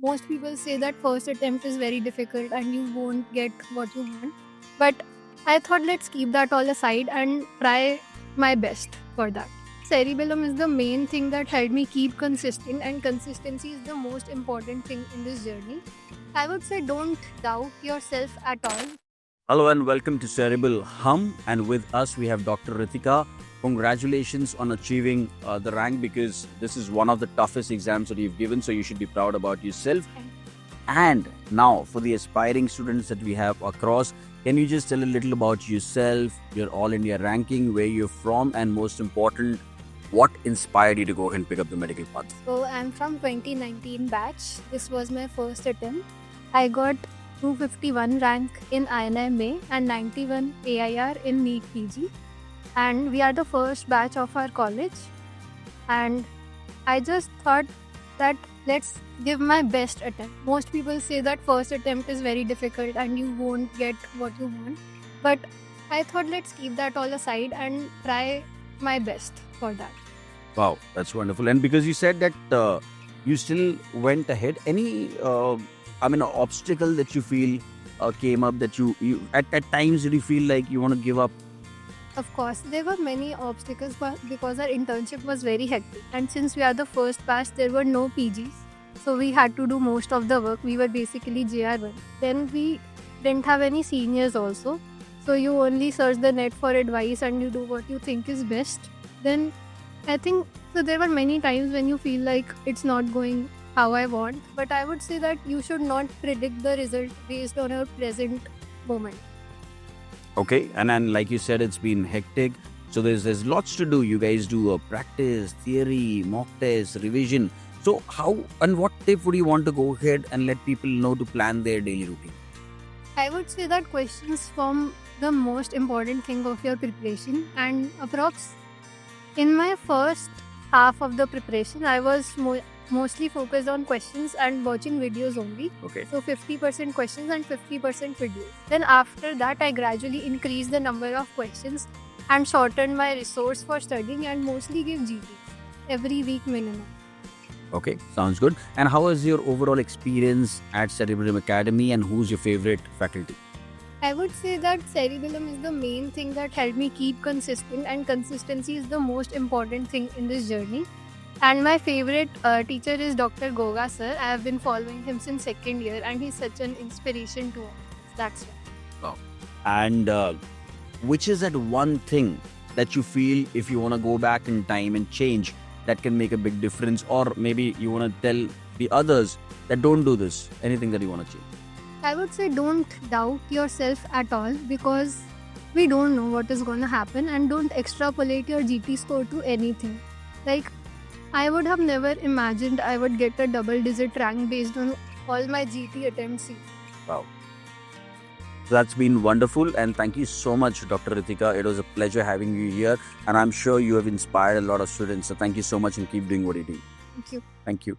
most people say that first attempt is very difficult and you won't get what you want. But I thought let's keep that all aside and try my best for that. Cerebellum is the main thing that helped me keep consistent, and consistency is the most important thing in this journey. I would say don't doubt yourself at all. Hello and welcome to Cerebral Hum, and with us we have Dr. Ritika. Congratulations on achieving the rank, because this is one of the toughest exams that you've given, so you should be proud about yourself. And now for the aspiring students that we have across, can you just tell a little about yourself, your All India ranking, where you're from, and most important, what inspired you to go and pick up the medical path? So I'm from 2019 batch. This was my first attempt. I got 251 rank in INMA and 91 AIR in NEET PG. And we are the first batch of our college. And I just thought that let's give my best attempt. Most people say that first attempt is very difficult and you won't get what you want. But I thought let's keep that all aside and try my best for that. Wow, that's wonderful. And because you said that you still went ahead, any obstacle that you feel came up that you at times did you feel like you want to give up? Of course, there were many obstacles because our internship was very hectic. And since we are the first batch, there were no PGs. So we had to do most of the work. We were basically JR1. Then we didn't have any seniors also. So you only search the net for advice and you do what you think is best. Then I think, so there were many times when you feel like it's not going how I want. But I would say that you should not predict the result based on your present moment. Okay, and then like you said, it's been hectic. So there's lots to do. You guys do practice, theory, mock test, revision. So how and what tip would you want to go ahead and let people know to plan their daily routine? I would say that questions form the most important thing of your preparation, and approx in my first half of the preparation, I was mostly focused on questions and watching videos only. Okay. So 50% questions and 50% videos. Then after that, I gradually increased the number of questions and shortened my resource for studying and mostly give GTs every week minimum. Okay, sounds good. And how was your overall experience at Cerebellum Academy, and who's your favorite faculty? I would say that Cerebellum is the main thing that helped me keep consistent, and consistency is the most important thing in this journey. And my favorite teacher is Dr. Goga sir. I have been following him since second year and he's such an inspiration to all. That's why. Wow. And which is that one thing that you feel if you want to go back in time and change that can make a big difference, or maybe you want to tell the others that don't do this, anything that you want to change? I would say don't doubt yourself at all, because we don't know what is going to happen, and don't extrapolate your GT score to anything. Like, I would have never imagined I would get a double-digit rank based on all my GT attempts. Wow. So that's been wonderful, and thank you so much, Dr. Ritika. It was a pleasure having you here, and I'm sure you have inspired a lot of students. So thank you so much, and keep doing what you do. Thank you. Thank you.